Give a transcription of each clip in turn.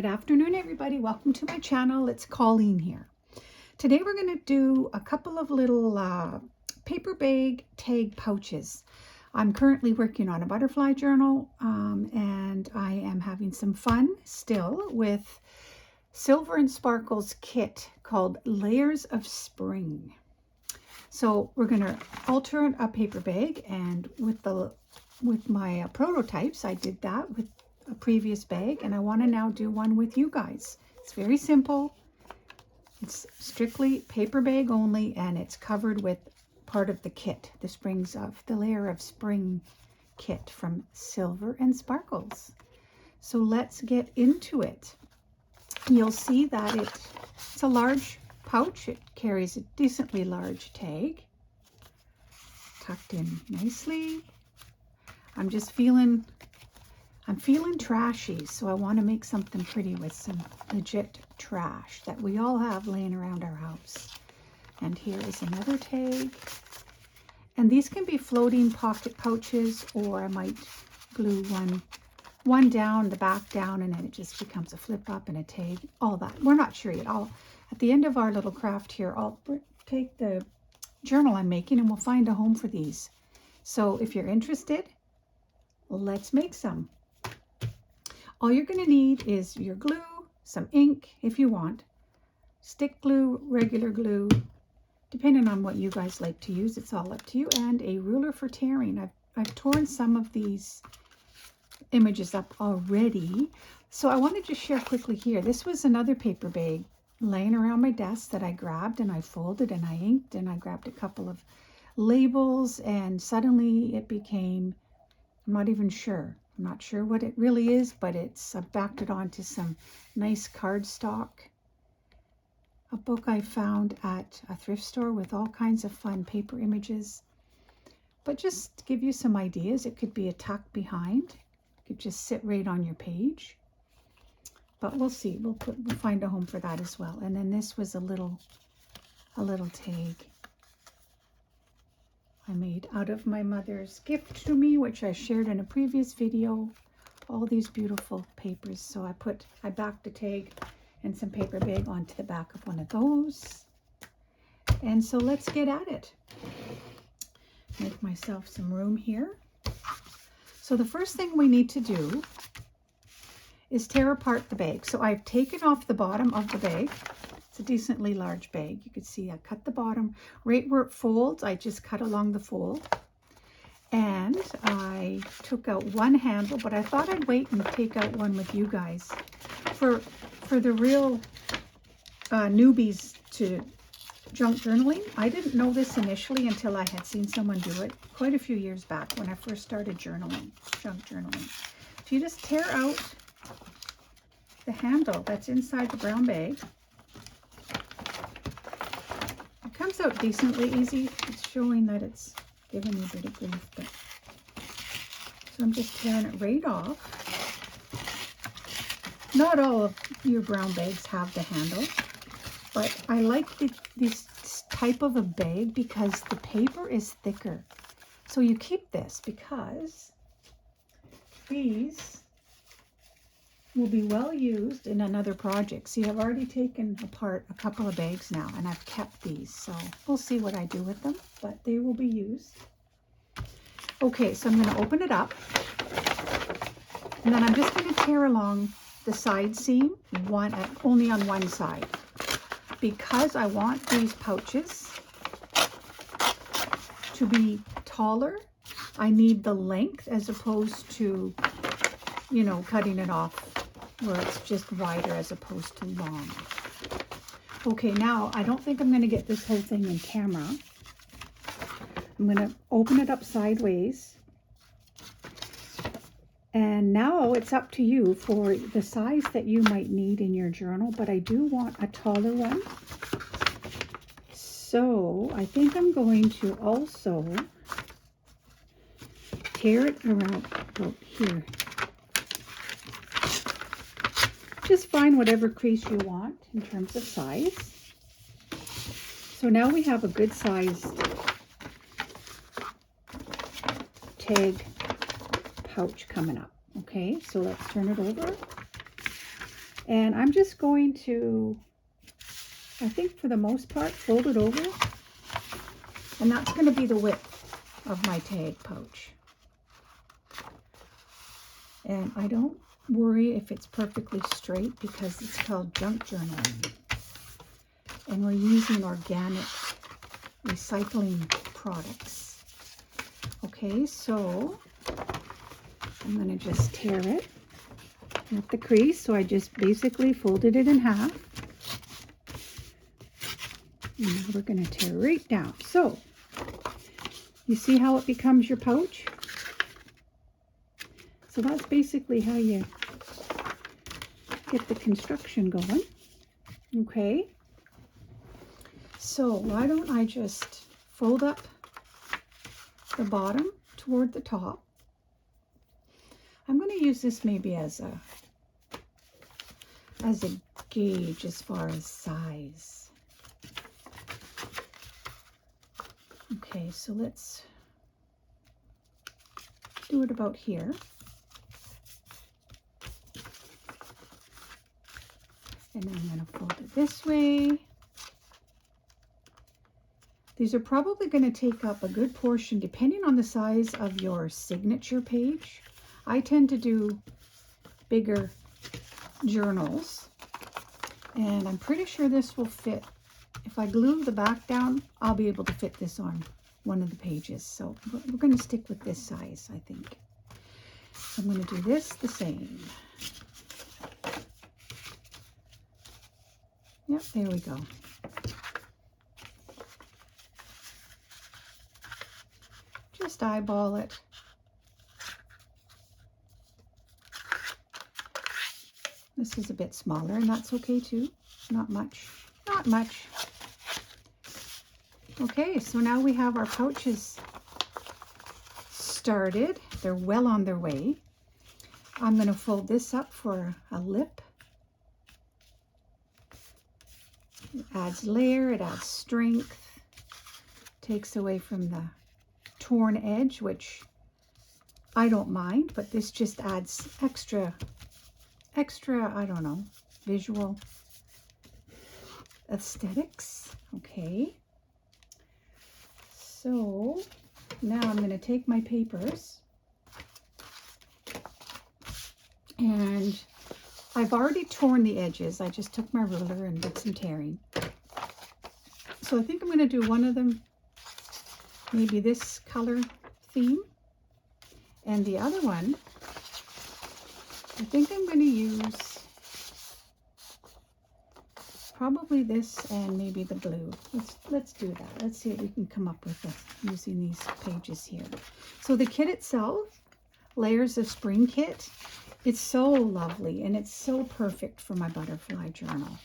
Good afternoon, everybody. Welcome to my channel. It's Colleen here. Today we're going to do a couple of little paper bag tag pouches. I'm currently working on a butterfly journal and I am having some fun still with Silver and Sparkles kit called Layers of Spring. So we're going to alter a paper bag, and with my prototypes I did that with a previous bag, and I want to now do one with you guys. It's very simple. It's strictly paper bag only, and it's covered with part of the kit, the Layer of Spring kit from Silver and Sparkles. So let's get into it. You'll see that it's a large pouch. It carries a decently large tag, tucked in nicely. I'm feeling trashy, so I want to make something pretty with some legit trash that we all have laying around our house. And here is another tag. And these can be floating pocket pouches, or I might glue one down, the back down, and then it just becomes a flip up and a tag. All that. We're not sure yet. At the end of our little craft here, I'll take the journal I'm making and we'll find a home for these. So if you're interested, let's make some. All you're going to need is your glue, some ink if you want, stick glue, regular glue, depending on what you guys like to use. It's all up to you, and a ruler for tearing. I've torn some of these images up already, so I want to just share quickly here. This was another paper bag laying around my desk that I grabbed and I folded and I inked, and I grabbed a couple of labels, and suddenly it became, I'm not sure what it really is, but I've backed it onto some nice cardstock. A book I found at a thrift store with all kinds of fun paper images. But just to give you some ideas, it could be a tuck behind. It could just sit right on your page. But we'll see. We'll find a home for that as well. And then this was a little tag I made out of my mother's gift to me, which I shared in a previous video. All these beautiful papers. So I backed the tag and some paper bag onto the back of one of those. And so let's get at it. Make myself some room here. So the first thing we need to do is tear apart the bag. So I've taken off the bottom of the bag. It's a decently large bag. You can see I cut the bottom right where it folds. I just cut along the fold, and I took out one handle, but I thought I'd wait and take out one with you guys for the real newbies to junk journaling. I didn't know this initially until I had seen someone do it quite a few years back when I first started junk journaling. If you just tear out the handle that's inside the brown bag, it comes out decently easy. It's showing that it's giving me a bit of grief, but so I'm just tearing it right off. Not all of your brown bags have the handle, but I like this type of a bag because the paper is thicker. So you keep this because these will be well used in another project. See, I've already taken apart a couple of bags now, and I've kept these, so we'll see what I do with them, but they will be used. Okay, so I'm going to open it up, and then I'm just going to tear along the side seam, only on one side, because I want these pouches to be taller. I need the length as opposed to, cutting it off where it's just wider as opposed to long. Okay, now I don't think I'm going to get this whole thing in camera. I'm going to open it up sideways. And now it's up to you for the size that you might need in your journal, but I do want a taller one. So I think I'm going to also tear it around about here. Just find whatever crease you want in terms of size. So now we have a good sized tag pouch coming up. Okay, so let's turn it over. And I'm just going to, I think for the most part, fold it over. And that's going to be the width of my tag pouch. And I don't worry if it's perfectly straight because it's called junk journaling. And we're using organic recycling products. Okay, so I'm going to just tear it at the crease. So I just basically folded it in half. And we're going to tear right down. So you see how it becomes your pouch? So that's basically how you get the construction going. Okay. So why don't I just fold up the bottom toward the top. I'm going to use this maybe as a gauge as far as size. Okay, so let's do it about here. And then I'm going to fold it this way. These are probably going to take up a good portion depending on the size of your signature page. I tend to do bigger journals, and I'm pretty sure this will fit. If I glue the back down, I'll be able to fit this on one of the pages. So we're going to stick with this size, I think. So I'm going to do this the same. Yep, there we go. Just eyeball it. This is a bit smaller, and that's okay too. Not much. Not much. Okay, so now we have our pouches started. They're well on their way. I'm going to fold this up for a lip. It adds layer, it adds strength, takes away from the torn edge, which I don't mind, but this just adds extra, I don't know, visual aesthetics. Okay. So now I'm going to take my papers, and I've already torn the edges. I just took my ruler and did some tearing. So I think I'm going to do one of them, maybe this color theme, and the other one, I think I'm going to use probably this and maybe the blue. Let's do that. Let's see what we can come up with using these pages here. So the kit itself, Layers of Spring kit, it's so lovely and it's so perfect for my butterfly journal.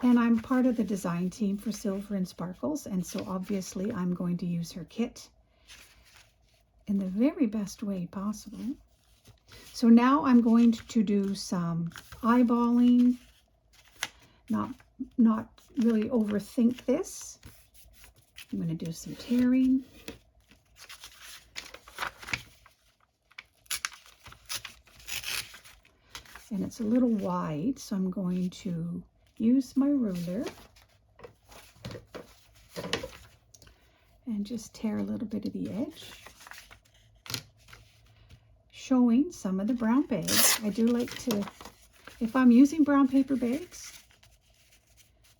And I'm part of the design team for Silver and Sparkles, and so obviously I'm going to use her kit in the very best way possible. So now I'm going to do some eyeballing, not really overthink this. I'm going to do some tearing. And it's a little wide, so I'm going to use my ruler and just tear a little bit of the edge, showing some of the brown bags. I do like to, if I'm using brown paper bags,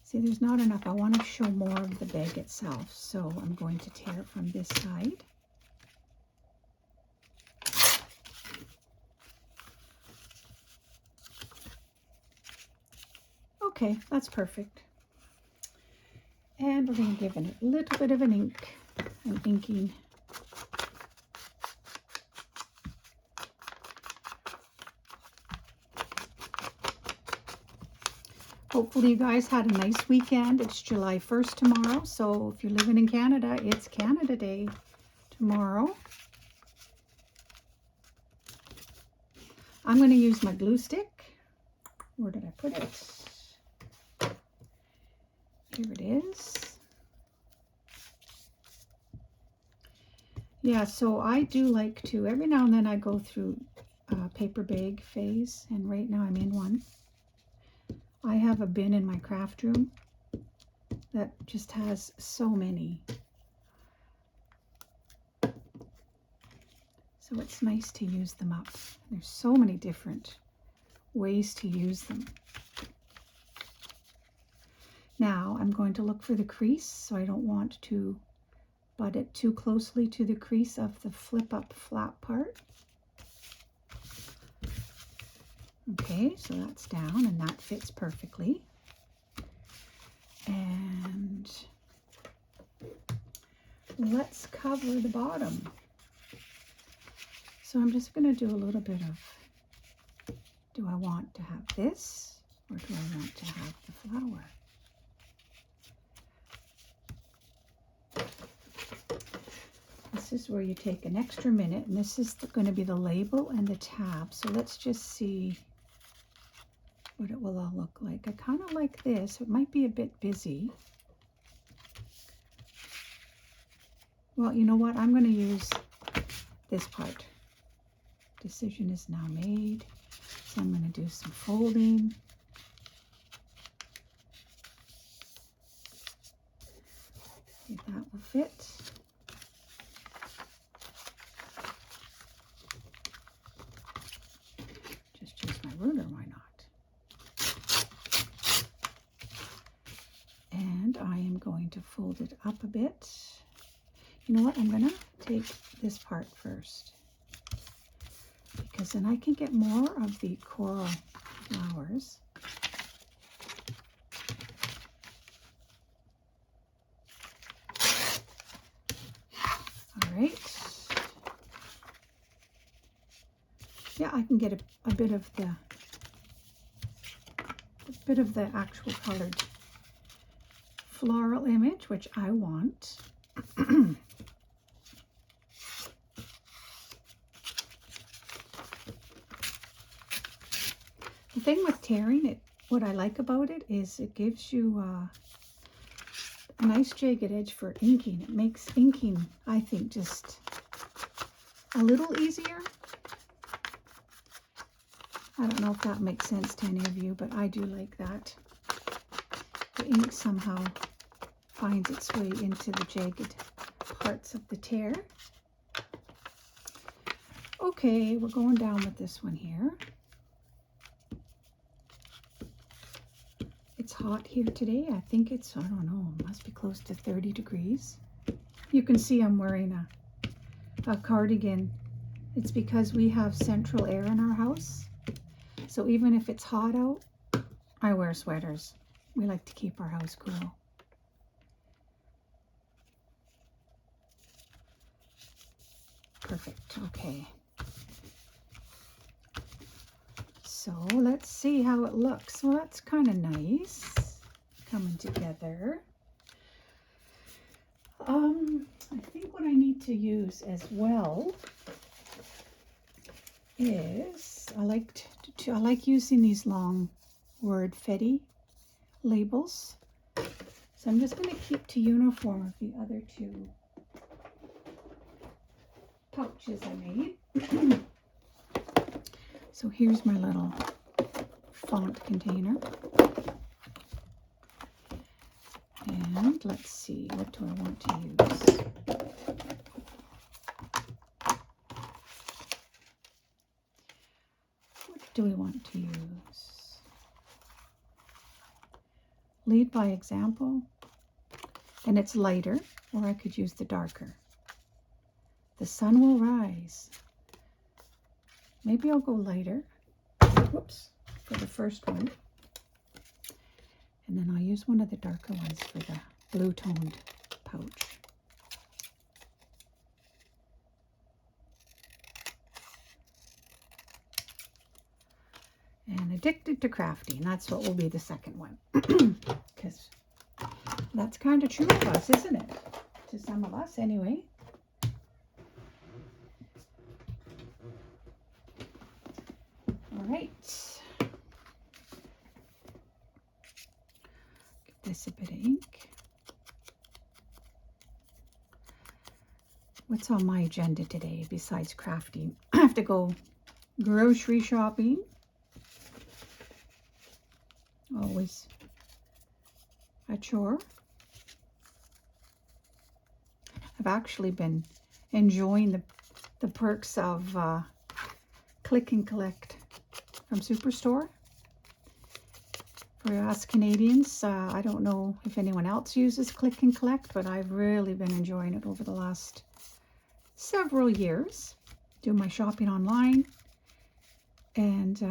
see there's not enough. I want to show more of the bag itself, so I'm going to tear it from this side. Okay, that's perfect. And we're going to give it a little bit of an inking. Hopefully you guys had a nice weekend. It's July 1st tomorrow, so if you're living in Canada, it's Canada Day tomorrow. I'm going to use my glue stick. Where did I put it? Here it is. Yeah, so I do like to, every now and then I go through a paper bag phase, and right now I'm in one. have a bin in my craft room that just has so many. So it's nice to use them up. There's so many different ways to use them. Now I'm going to look for the crease, so I don't want to butt it too closely to the crease of the flip up flap part. Okay, so that's down and that fits perfectly. And let's cover the bottom. So I'm just going to do a little bit of, do I want to have this or do I want to have the flower? This is where you take an extra minute, and this is going to be the label and the tab. So let's just see what it will all look like. I kind of like this. It might be a bit busy. Well, you know what? I'm going to use this part. Decision is now made. So I'm going to do some folding. See if that will fit. Just use my ruler, why not? And I am going to fold it up a bit. You know what? I'm going to take this part first, because then I can get more of the coral flowers. All right. Yeah, I can get a bit of the actual colored floral image, which I want. The thing with tearing it, what I like about it is it gives you a nice jagged edge for inking. It makes inking, I think, just a little easier. I don't know if that makes sense to any of you, but I do like that. The ink somehow finds its way into the jagged parts of the tear. Okay, we're going down with this one here. It's hot here today. I think it's, I don't know, it must be close to 30 degrees. You can see I'm wearing a cardigan. It's because we have central air in our house. So even if it's hot out, I wear sweaters. We like to keep our house cool. Perfect, okay. So let's see how it looks. Well, that's kind of nice coming together. I think what I need to use as well is I like using these long word Fetty labels. So I'm just going to keep to uniform of the other two pouches I made. So here's my little font container. And let's see, what do I want to use? What do we want to use? Lead by example. And it's lighter, or I could use the darker. The sun will rise. Maybe I'll go lighter. Whoops, for the first one. And then I'll use one of the darker ones for the blue toned pouch. And addicted to crafting, that's what will be the second one. Because that's kind of true of us, isn't it? To some of us anyway. All right. Give this a bit of ink. What's on my agenda today besides crafting? I have to go grocery shopping. Always a chore. I've actually been enjoying the perks of Click and Collect from Superstore. For us Canadians, I don't know if anyone else uses Click and Collect, but I've really been enjoying it over the last several years. Do my shopping online, and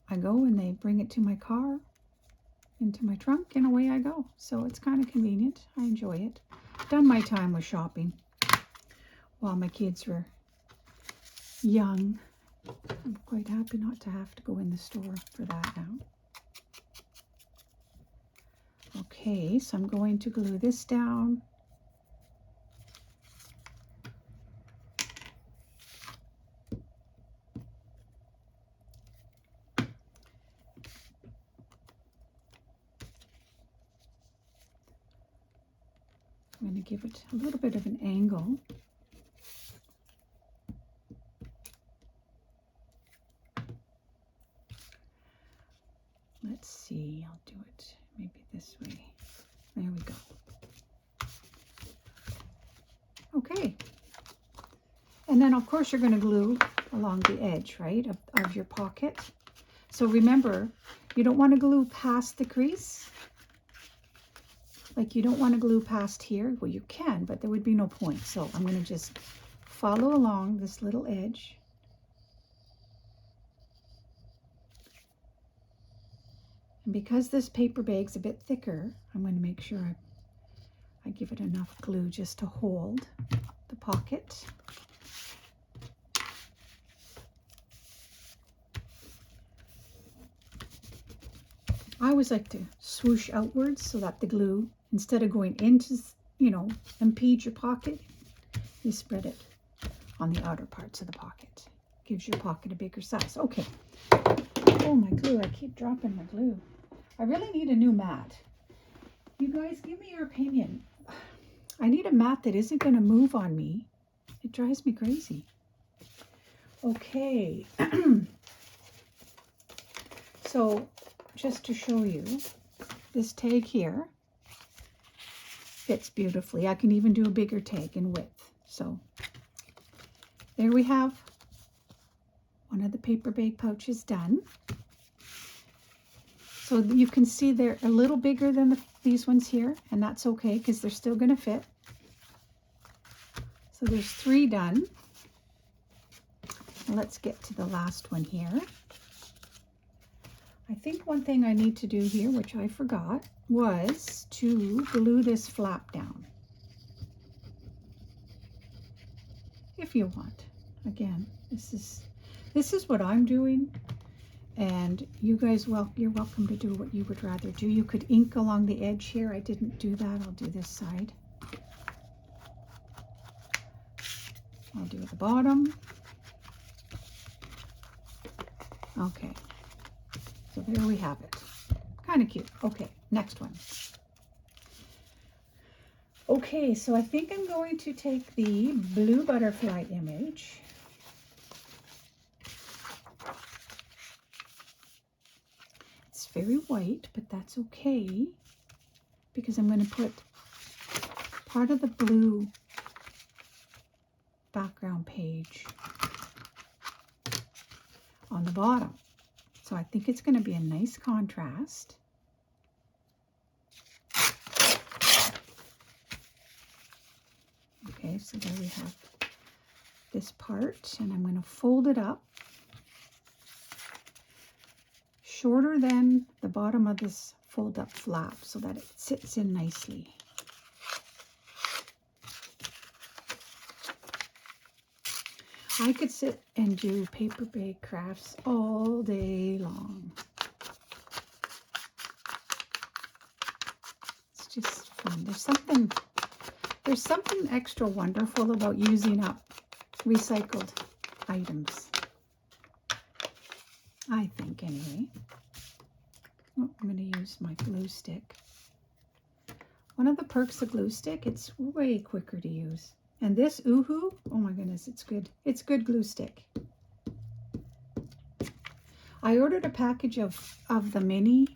I go and they bring it to my car, into my trunk, and away I go. So it's kind of convenient. I enjoy it. Done my time with shopping while my kids were young. I'm quite happy not to have to go in the store for that now. Okay, so I'm going to glue this down. I'm going to give it a little bit of an angle. Let's see, I'll do it maybe this way. There we go. Okay. And then of course you're going to glue along the edge, right, of your pocket. So remember, you don't want to glue past the crease. Like you don't want to glue past here. Well, you can, but there would be no point. So I'm going to just follow along this little edge. And because this paper bag's a bit thicker, I'm going to make sure I give it enough glue just to hold the pocket. I always like to swoosh outwards so that the glue, instead of going into, impede your pocket, you spread it on the outer parts of the pocket. Gives your pocket a bigger size. Okay. Oh, my glue. I keep dropping my glue. I really need a new mat. You guys, give me your opinion. I need a mat that isn't going to move on me. It drives me crazy. Okay. So, just to show you, this tag here fits beautifully. I can even do a bigger tag in width. So, there we have one of the paper bag pouches done. So you can see they're a little bigger than these ones here, and that's okay because they're still going to fit. So there's 3 done. Now let's get to the last one here. I think one thing I need to do here, which I forgot, was to glue this flap down. If you want. Again, this is what I'm doing. And you guys, you're welcome to do what you would rather do. You could ink along the edge here. I didn't do that. I'll do this side. I'll do the bottom. Okay. So there we have it. Kind of cute. Okay, next one. Okay, so I think I'm going to take the blue butterfly image. Very white, but that's okay because I'm going to put part of the blue background page on the bottom. So I think it's going to be a nice contrast. Okay, so there we have this part, and I'm going to fold it up shorter than the bottom of this fold up flap so that it sits in nicely. I could sit and do paper bag crafts all day long. It's just fun. There's something extra wonderful about using up recycled items. I think, anyway. Oh, I'm going to use my glue stick. One of the perks of glue stick, it's way quicker to use. And this Oohoo, oh my goodness, it's good. It's good glue stick. I ordered a package of the mini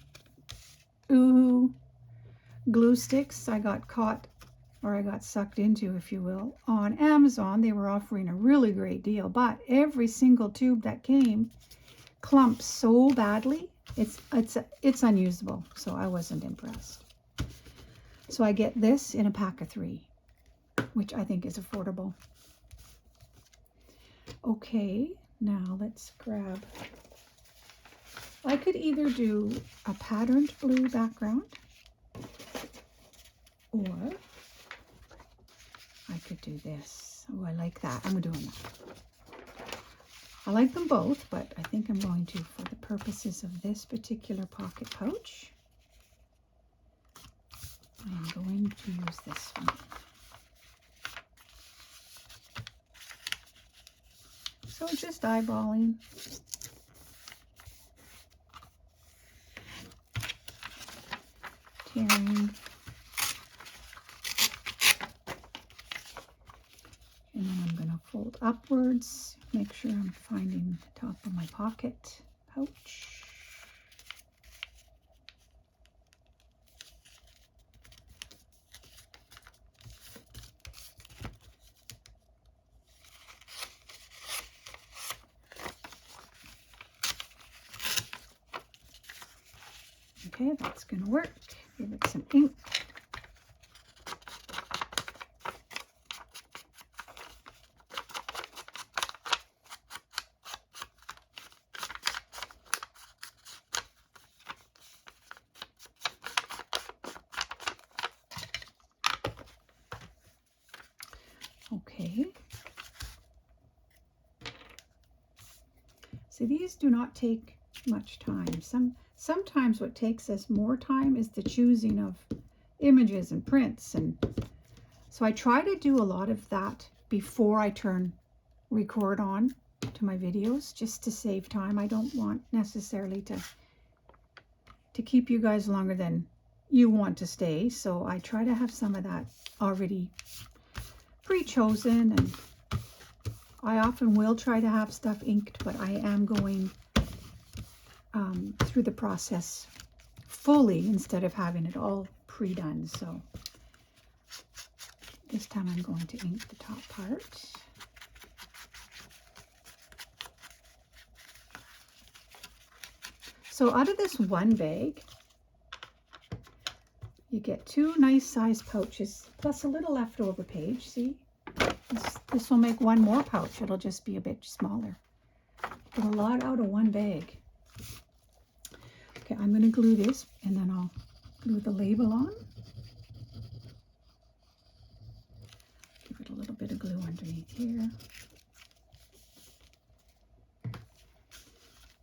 Oohoo glue sticks. I got caught, or I got sucked into, if you will, on Amazon. They were offering a really great deal, but every single tube that came clumps so badly, it's unusable. So I wasn't impressed. So I get this in a pack of 3, which I think is affordable. Okay, now let's grab. I could either do a patterned blue background, or I could do this. Oh, I like that. I'm doing that. I like them both, but I think I'm going to, for the purposes of this particular pocket pouch, I'm going to use this one. So just eyeballing. Tearing. And then I'm going to fold upwards, make sure I'm finding the top of my pocket pouch. Okay, that's going to work. Give it some ink. Okay. So these do not take much time. Sometimes what takes us more time is the choosing of images and prints, and so I try to do a lot of that before I turn record on to my videos, just to save time. I don't want necessarily to keep you guys longer than you want to stay, so I try to have some of that already pre-chosen, and I often will try to have stuff inked, but I am going through the process fully instead of having it all pre-done. So this time I'm going to ink the top part. So out of this one bag, you get 2 nice size pouches plus a little leftover page. See, this will make one more pouch. It'll just be a bit smaller. Get a lot out of one bag. Okay, I'm going to glue this, and then I'll glue the label on. Give it a little bit of glue underneath here.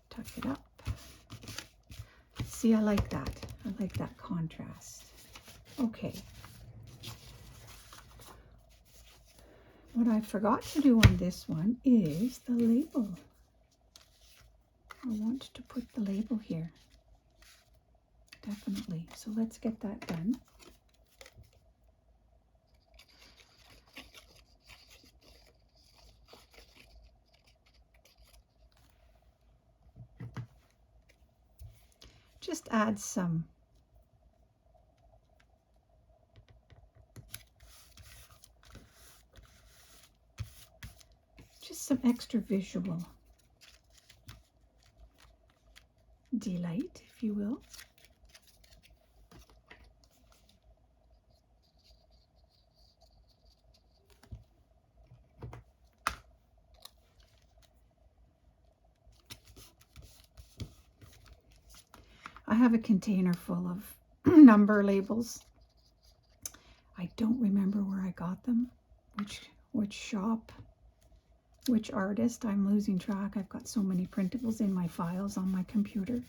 Tuck it up. See, I like that. I like that contrast. Okay. What I forgot to do on this one is the label. I want to put the label here. Definitely. So let's get that done. Just add some extra visual delight, if you will. I have a container full of number labels. I don't remember where I got them, which shop, which artist. I'm losing track. I've got so many printables in my files on my computer.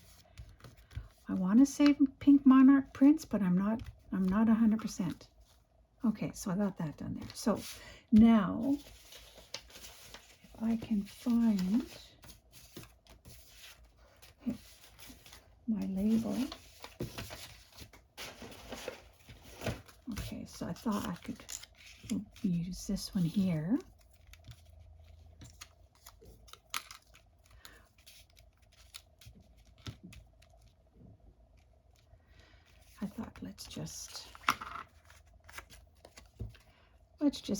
I want to say Pink Monarch prints, but I'm not 100%. Okay, so I got that done there. So now, if I can find my label. Okay, so I thought I could use this one here. I thought let's just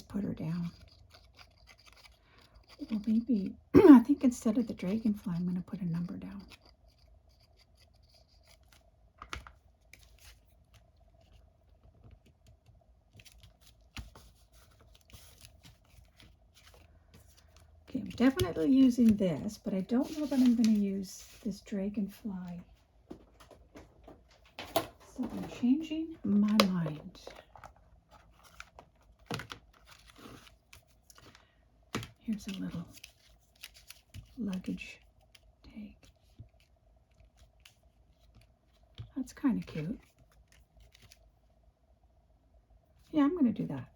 put her down. Well, maybe I think instead of the dragonfly, I'm going to put a number down. Okay, I'm definitely using this, but I don't know that I'm going to use this dragonfly. So I'm changing my mind. Here's a little luggage tag. That's kind of cute. Yeah, I'm going to do that.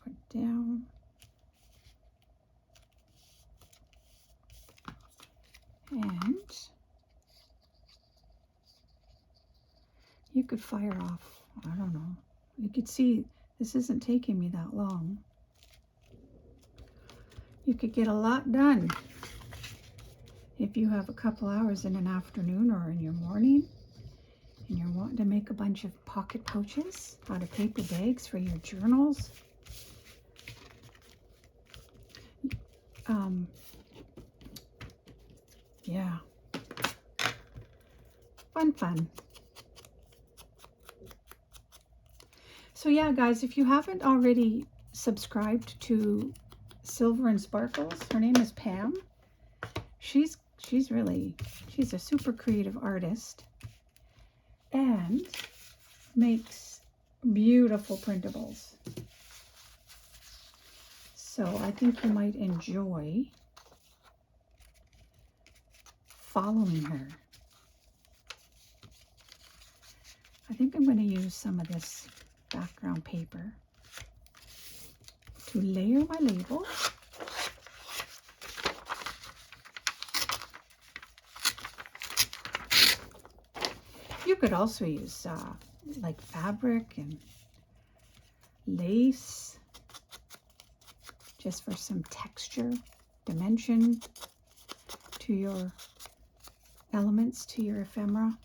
Put down. And you could fire off, I don't know. You could see this isn't taking me that long. You could get a lot done if you have a couple hours in an afternoon or in your morning and you're wanting to make a bunch of pocket pouches out of paper bags for your journals. Yeah. Fun. So yeah, guys, if you haven't already subscribed to Silver and Sparkles, her name is Pam. She's a super creative artist and makes beautiful printables. So I think you might enjoy following her. I think I'm going to use some of this background paper to layer my label. You could also use like fabric and lace just for some texture, dimension to your elements, to your ephemera.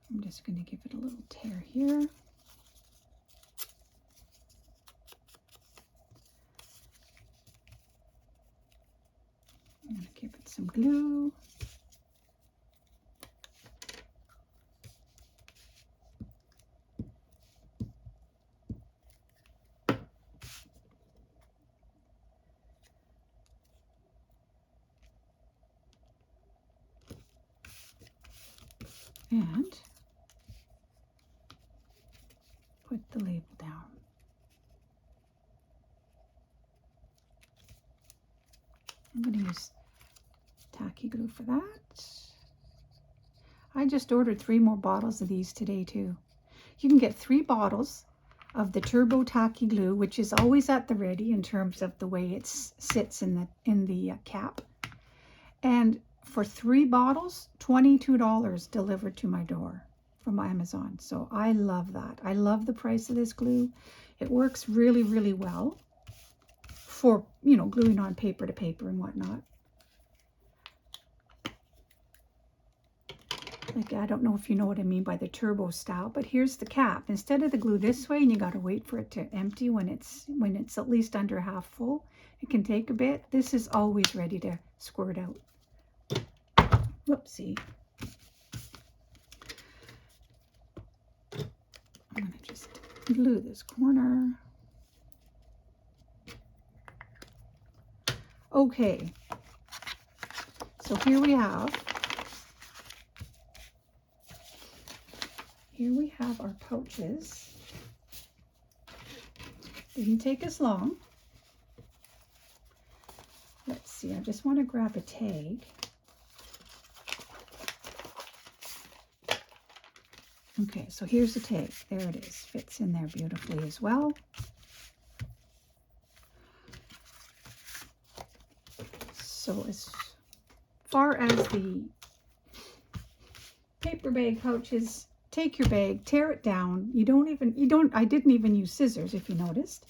I'm just going to give it a little tear here. I'm going to give it some glue. And put the label down. I'm going to use tacky glue for that. I just ordered 3 more bottles of these today too. You can get 3 bottles of the Turbo Tacky Glue, which is always at the ready in terms of the way it sits in the cap. And for 3 bottles, $22 delivered to my door from Amazon. So I love that. I love the price of this glue. It works really, really well for, you know, gluing on paper to paper and whatnot. Like, I don't know if you know what I mean by the turbo style, but here's the cap. Instead of the glue this way, and you got to wait for it to empty when it's at least under half full, it can take a bit. This is always ready to squirt out. Whoopsie. I'm going to just glue this corner. Okay. So here we have our pouches. Didn't take us long. Let's see, I just want to grab a tag. Okay, so here's the tag. There it is. Fits in there beautifully as well. So as far as the paper bag pouches, take your bag, tear it down. I didn't even use scissors, if you noticed.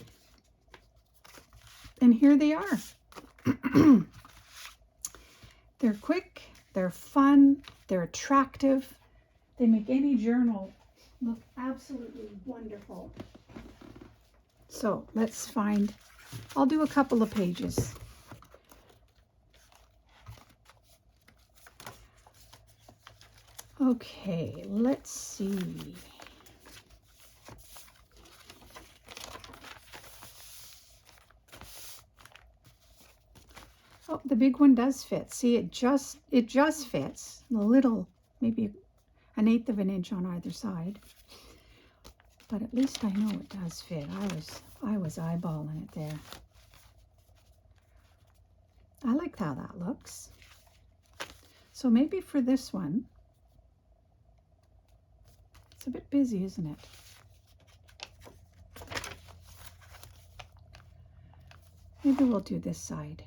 And here they are. They're quick, they're fun, they're attractive. They make any journal look absolutely wonderful. So let's find, I'll do a couple of pages. Okay, let's see. Oh, the big one does fit. See, it just fits. A little, maybe 1/8 of an inch on either side. But at least I know it does fit. I was eyeballing it there. I like how that looks. So maybe for this one, it's a bit busy, isn't it? Maybe we'll do this side.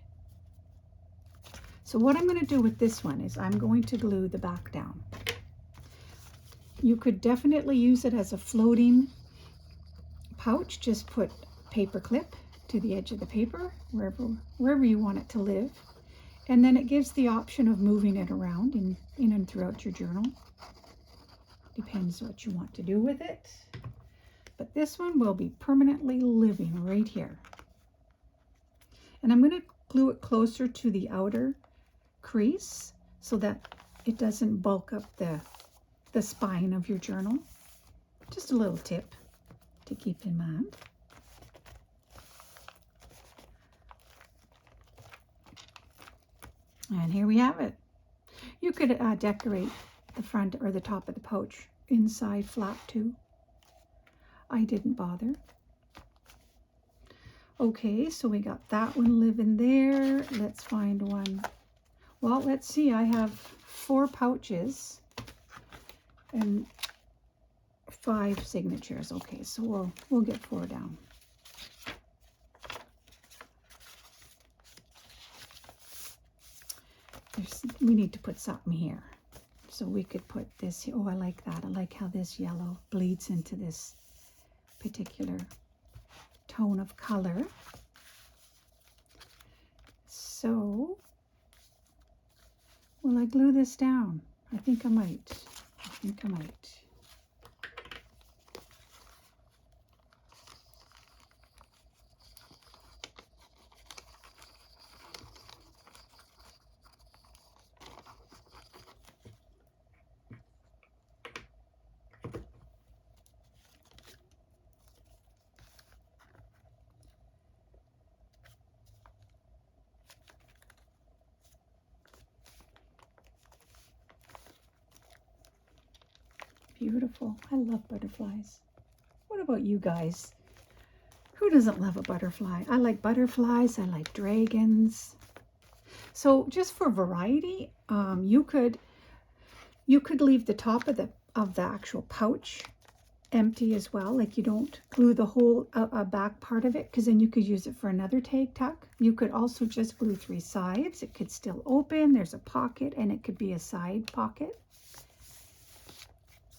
So what I'm going to do with this one is I'm going to glue the back down. You could definitely use it as a floating pouch. Just put paper clip to the edge of the paper, wherever you want it to live. And then it gives the option of moving it around in and throughout your journal. Depends what you want to do with it. But this one will be permanently living right here. And I'm going to glue it closer to the outer crease so that it doesn't bulk up the spine of your journal. Just a little tip to keep in mind. And here we have it. You could decorate the front or the top of the pouch inside flat too. I didn't bother. Okay, so we got that one living there. Let's find one. Well, let's see. I have 4 pouches and 5 signatures. Okay, so we'll get 4 down. We need to put something here. So we could put this here. Oh, I like that. I like how this yellow bleeds into this particular tone of color. So, will I glue this down? I think I might. Beautiful. I love butterflies. What about you guys? Who doesn't love a butterfly? I like butterflies. I like dragons. So just for variety, you could leave the top of the actual pouch empty as well. Like you don't glue the whole back part of it, because then you could use it for another tag tuck. You could also just glue 3 sides. It could still open. There's a pocket, and it could be a side pocket.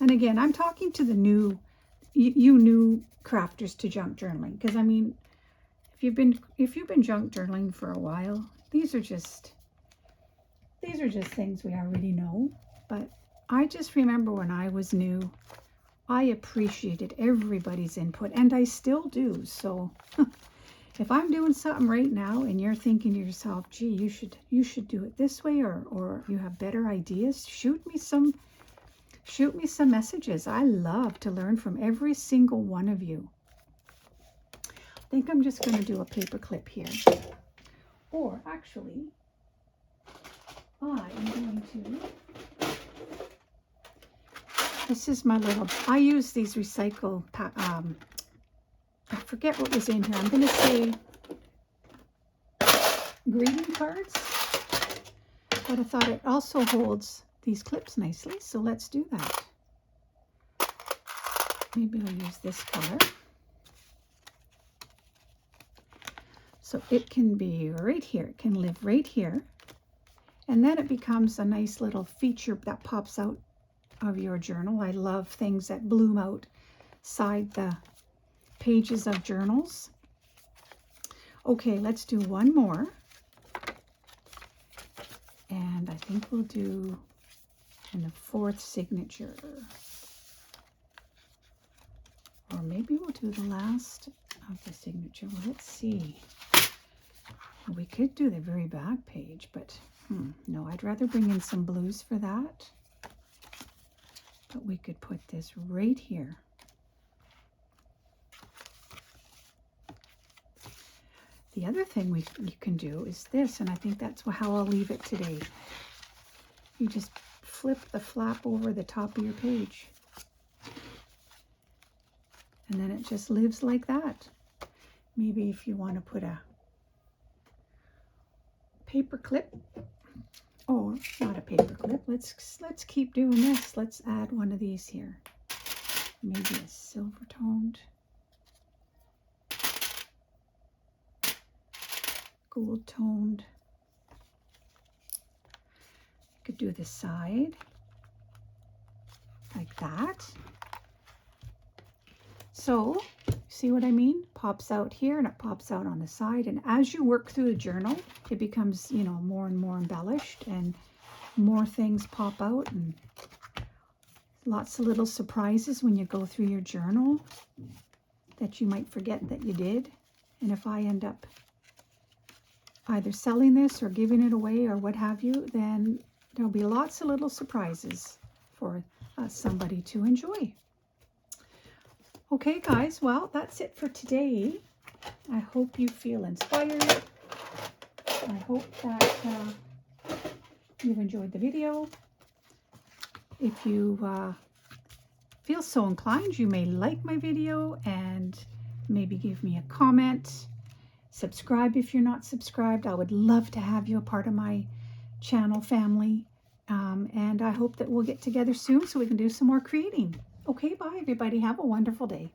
And again, I'm talking to the new crafters to junk journaling, because I mean, if you've been junk journaling for a while, these are just things we already know. But I just remember when I was new, I appreciated everybody's input, and I still do. So if I'm doing something right now and you're thinking to yourself, gee, you should do it this way, or you have better ideas, shoot me some messages. I love to learn from every single one of you. I think I'm just going to do a paper clip here. Or actually, I am going to, this is my little, I use these recycle, I forget what was in here. I'm going to say greeting cards, but I thought it also holds these clips nicely, so let's do that. Maybe I'll use this color. So it can be right here. It can live right here. And then it becomes a nice little feature that pops out of your journal. I love things that bloom outside the pages of journals. Okay, let's do one more. And I think we'll do in the 4th signature. Or maybe we'll do the last of the signature. Well, let's see. We could do the very back page, but no, I'd rather bring in some blues for that. But we could put this right here. The other thing you can do is this, and I think that's how I'll leave it today. You just flip the flap over the top of your page. And then it just lives like that. Maybe if you want to put a paper clip. Oh, not a paper clip. Let's keep doing this. Let's add one of these here. Maybe a silver toned, gold toned. You could do the side like that. So, see what I mean? Pops out here and it pops out on the side. And as you work through the journal, it becomes, you know, more and more embellished and more things pop out and lots of little surprises when you go through your journal that you might forget that you did. And if I end up either selling this or giving it away or what have you, then there'll be lots of little surprises for somebody to enjoy. Okay, guys, well, that's it for today. I hope you feel inspired. I hope that you've enjoyed the video. If you feel so inclined, you may like my video and maybe give me a comment. Subscribe if you're not subscribed. I would love to have you a part of my channel family. And I hope that we'll get together soon so we can do some more creating. Okay, bye everybody. Have a wonderful day.